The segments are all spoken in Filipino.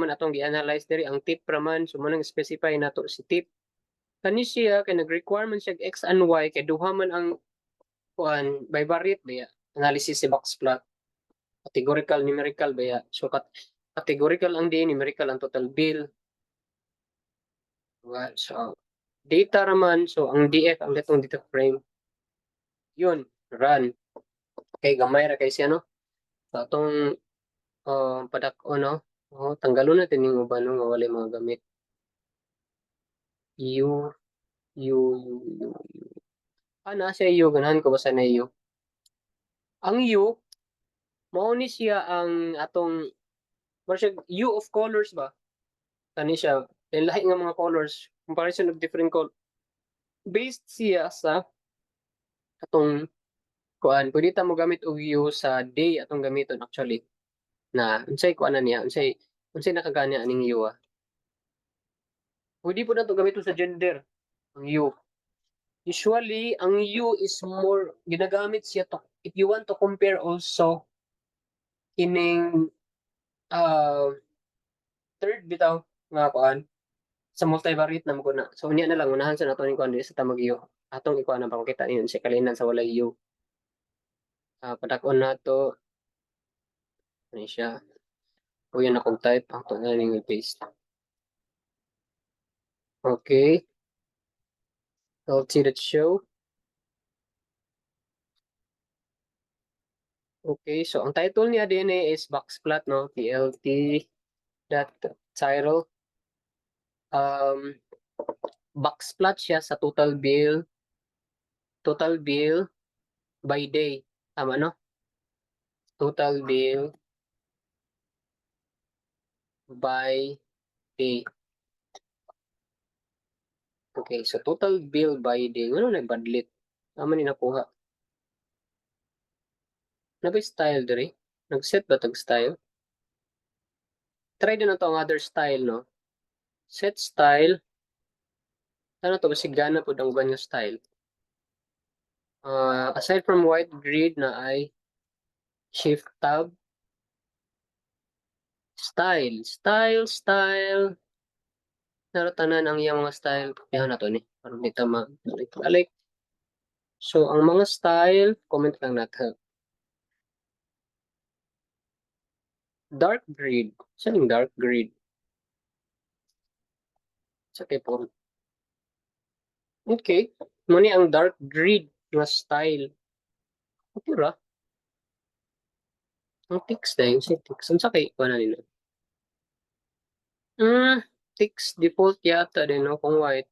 man atong gi-analyze diri ang tip raman, so manang specify nato si tip. Kani siya kay nag-requirement siya x and y kay duha man ang kuan bivariate baya analysis si box plot. Categorical numerical baya. So categorical ang D, numerical ang total bill. So data raman, so ang DF ang gatong data frame. Yun, run. Okay, gamay ra kay siya no. So atong padak-o no. Tanggalon natin yung uban no, nga wala mga gamit. U, U. Na siya U, ganahan ko basta na U. Ang U, mao ni siya ang atong U of colors ba? Kani siya, lahi nga mga colors, comparison of different colors. Based siya sa atong kuan, pwede ta mo gamit og U sa day atong gamiton actually. Na unsay kuan na niya, unsay nakagani aning U ah. Pwede po na to gamiton sa gender ang U. Usually, ang U is more, ginagamit siya to, if you want to compare also, kining third bitaw, nga kuan, sa multivariate na mo na. So, unya na lang, unahan sa nato ni kuan, sa tamag U. Atong ikuan na pakita niyon, sa kalinan sa walay U. Padakon na to, ano siya, o yun akong type, ang to na ning paste. Okay. I'll see that show. Okay, so ang title niya din is box plot, no? PLT dot title. Box plot siya sa total bill by day. Tama, no? Total bill by day. Okay, so total bill by day. Ano nagbadlit? Tama ni nakuha. Ano ba style diri? Nag-set ba tag style? Try din na to ang other style, no? Set style. Ano to? Masigana po ang uban yung style. Aside from white grid na ay shift tab. Style. Naratanan ang iyang mga style. Kaya na to ni. Parang dito balik. So, ang mga style, comment lang natin. Dark grid. Saan yung dark grid? Sa po. Okay. Muna ang dark grid na style. Okay ra. Ang text na yun. Si text. Ang sakay ko na nila. Text default yata din, no? Kung white.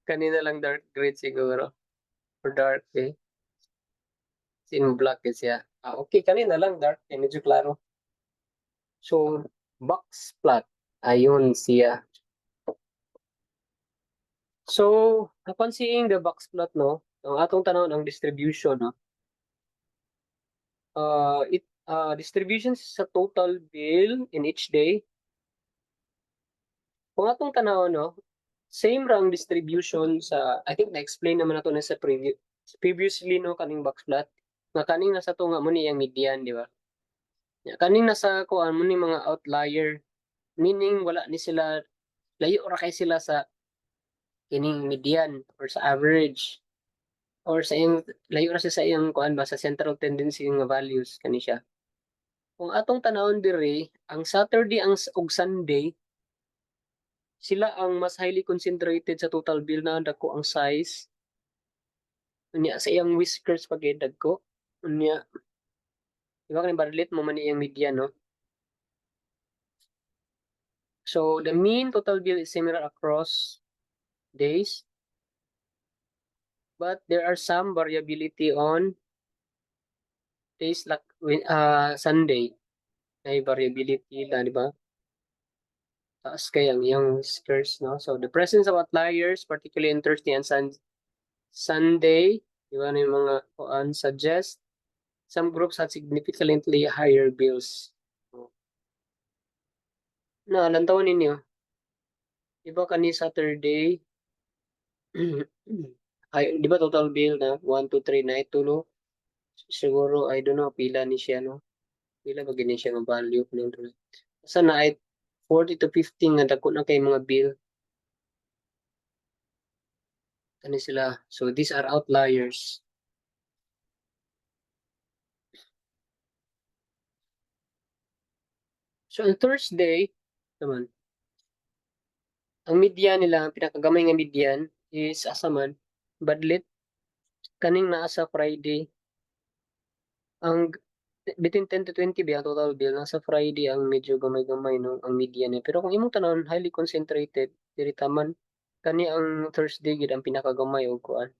Kanina lang dark grid siguro. Or dark, eh. Sin black eh siya. Okay. Kanina lang dark. Eh, medyo klaro. So, box plot. Ayun siya. So, upon seeing the box plot, no? Ang atong tanawon ang distribution, no? Distribution sa total bill in each day. Kung atong tanawon, no? Same rang distribution sa, I think na-explain naman nato na sa previously, no? Kaning box plot. Nga kaning nasa to nga mo ni ang median, di ba? Kaning nasa kuan mo ni mga outlier. Meaning, wala ni sila, layo ra kay sila sa kining median or sa average. Or sa iyang layo na siya sa iyang kuan ba sa central tendency nga values kani siya. Kung atong tanawon diri, ang Saturday ug Sunday sila ang mas highly concentrated sa total bill na dagko ang size. Unya sa iyang whiskers pag dagko. Unya di ba kani baralit mo man iyang median, no? So the mean total bill is similar across days. But there are some variability on days like Sunday. May variability na, di ba? Taas kaya ang iyong whiskers, no? So, the presence of outliers, particularly in Thursday and Sunday, di ba, yung mga suggest some groups had significantly higher bills. Lantawan ninyo. Di ba kani Saturday, Ay, di ba total bill na 1, 2, 3 na ito, no? Siguro, I don't know, pila ni siya, no? Pila ba gini siya ng value ko nito. Sa na ay 40 to 50 nga dako na kay mga bill. Kani sila. So, these are outliers. So, on Thursday, naman, ang median nila, ang pinakagamay nga median is asa man, Badlit, kaning naa sa Friday, ang between 10 to 20 ba ang total bill, nasa Friday ang medyo gamay-gamay no, ang median niya. Pero kung imong tanawon highly concentrated, diri taman, kani ang Thursday gid ang pinakagamay og kuan.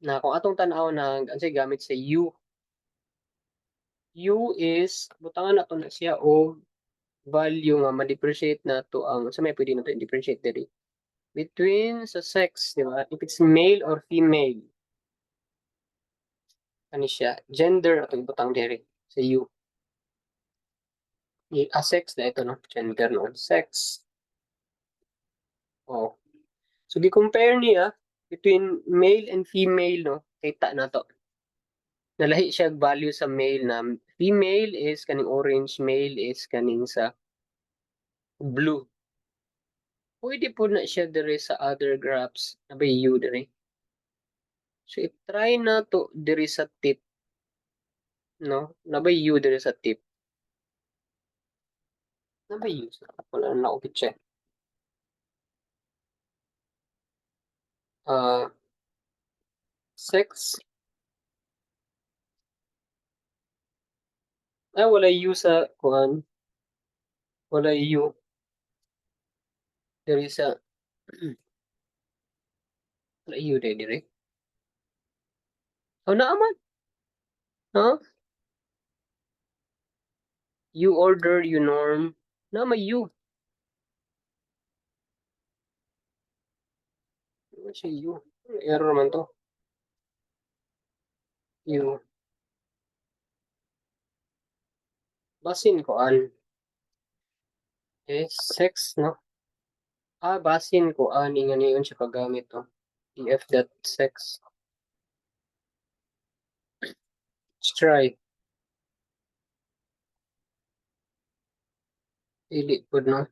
Na kung atong tan-aw na ansay gamit sa U is butangan nato na siya og value nga ma-differentiate nato ang sa may pwede nato i-differentiate diri between sa sex, di ba? If it's male or female, ano siya? Gender ato ibutang diri sa U. Sex na ito, no? Gender, no? Sex. Oh. So, di-compare niya between male and female, no? Kita na to. Nalahi siya value sa male na female is kaning orange, male is kaning sa blue. Pwede po na siya diri sa other graphs na ba U diri. So, i-try na to diri sa tip, no? Na ba U diri sa tip? Na ba U? Wala na ako check. Sex. Wala U sa kuan. Wala U. Diri sa wala U diri. Oh, naaman. Ha? You order, you norm. Naama U. Ano siya U? Error man to. U. Basin ko an. Sex, no? Basin ko ani nga niyon siya kagamit to. Df dot sex. Let's try. Dili pod no.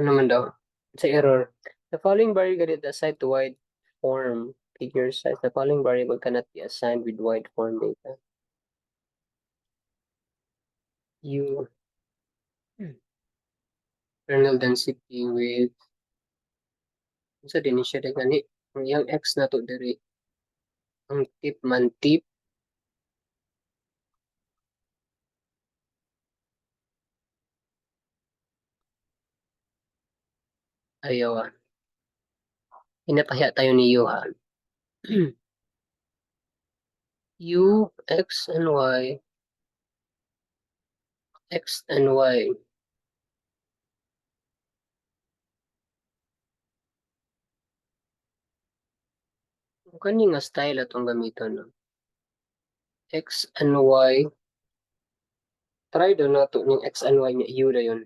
Ano man daw? Sa error. The following variable is assigned to wide form figure size. The following variable cannot be assigned with wide form data. U. Kernel density with sa din siya gani ang iyang x na to diri ang tip man tip ayaw inapahiya tayo ni U ha. U x and y x and y kani nga style atong gamiton no x and y try do nato ning x and y nga U dayon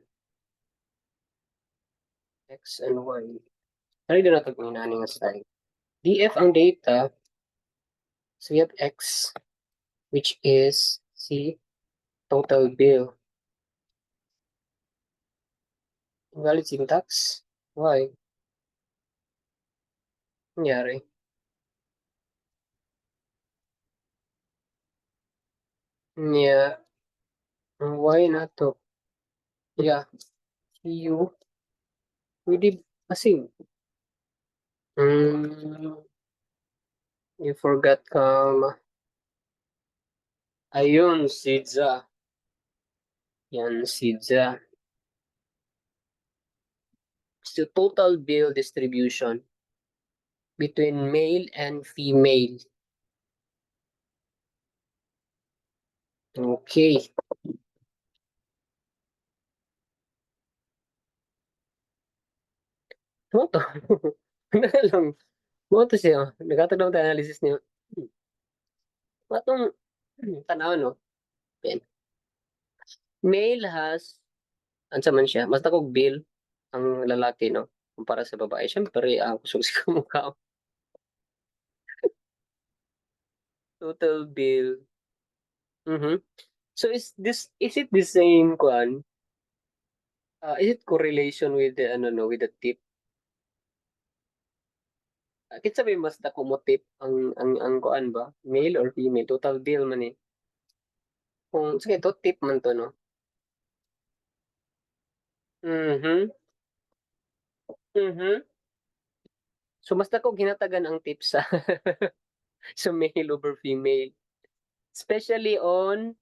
x and y try do nato kung nani nga style df ang data so we have x which is c total bill valid syntax y nangyari niya ang y na to yeah U pwede kasi you forgot ayun Sidza yan Sidza so total bill distribution between male and female. Okay. Ano to? Ano lang? Mo to siya. Nagkatagdaw tayo analysis niya. Matong tanaw no? Ben. Male has, ansa man siya, basta kog bill ang lalaki no? kumpara sa babae. Siyempre, kusog sa kamukha. Total bill. Mhm. So is it the same kuan? Is it correlation with the ano no, with the tip? Kinsa may mas dako mo tip ang kuan ba? Male or female? Total bill man eh. Kung sige to tip man to no. Mhm. Mhm. So mas dako ginatagan ang tip sa sa male over female. Especially on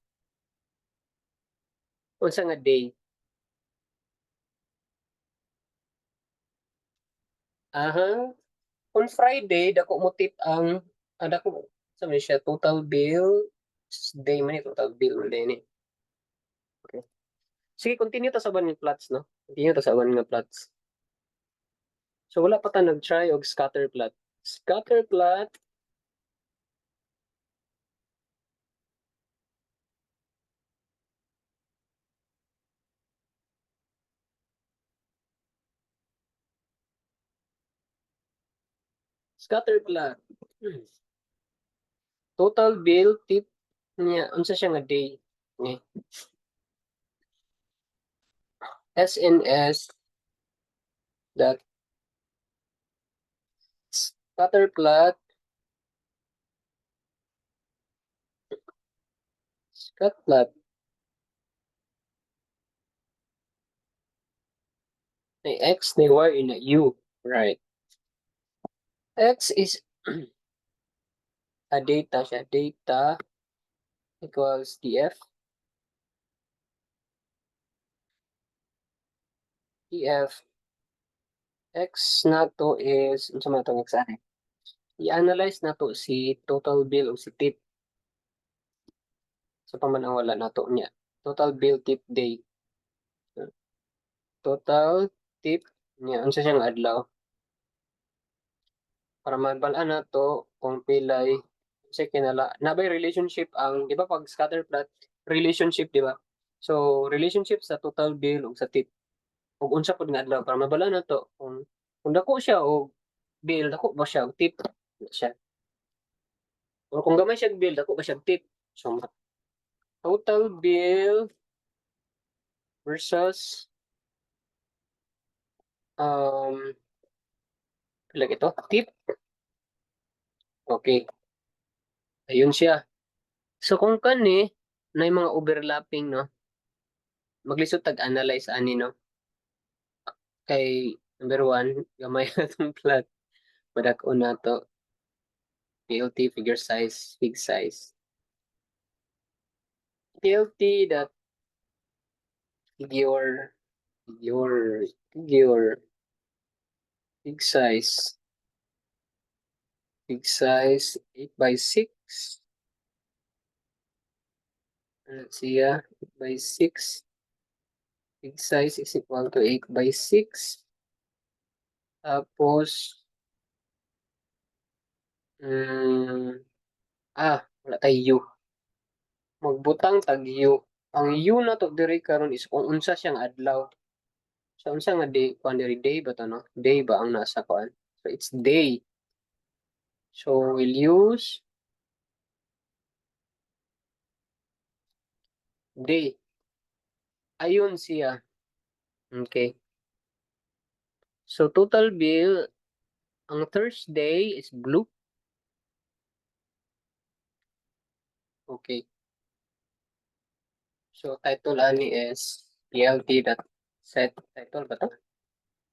unsa nga day. Aha. On Friday dako mo tip ang dako sa man siya total bill day man eh, total bill man din eh. Okay. Sige, continue ta sa uban nga plots no. Continue ta sa uban nga plots. So wala pa ta nag-try og scatter plot. Scatter plot, scatter plot. Total bill tip niya unsa siya nga day. Ni SNS dot scatter plot scat plot na x na y na u. Right. X is a data siya. Data equals df. df x na to is unsa man tong x ani? I-analyze na to si total bill o si tip. So paman ang wala na to niya. Total bill tip day. Total tip niya unsa siyang adlaw para mabalaan na to kung pilay say kinala nabay relationship ang di ba pag scatter plot relationship di ba, so relationship sa total bill ug sa tip ug unsa pud nga adlaw para mabalaan na to kung dako siya og bill dako ba siya og tip siya o kung gamay siya og bill dako ba siya og tip. So total bill versus um pila ito tip. Okay, ayun siya. So kung kani na mga overlapping no, maglisod tag-analyze ani no. Kay number one, gamay na itong plot. Madak-o na to. PLT figure size, fig size. PLT that figure fig size. Fig size 8 by 6. Let's see 8 by 6. Fig size is equal to 8 by 6. Tapos, wala tayo U. Magbutang tag U. Ang U na to diri karon is kung unsa siyang adlaw. So unsa nga day, kuan diri day ba to no? Day ba ang nasa kuan? So it's day. So we'll use day. Ayun siya. Okay. So total bill ang Thursday is blue. Okay. So title ani is PLT dot set title ba to?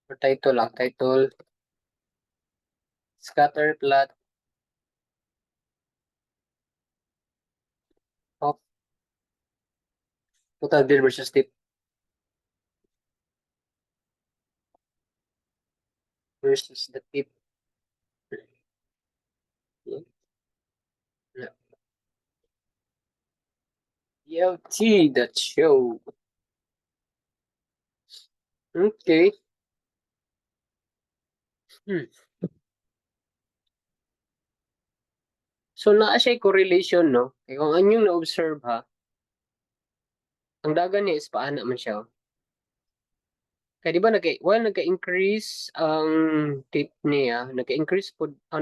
Or title lang, title scatter plot of total bill versus tip versus the tip. PLT that show. Okay. Hmm. So naa siya correlation no. Kaya kung anyong na-observe ha, ang dagan niya is paana man siya. Kaya di ba nagka-increase ang tip niya, nagka-increase ang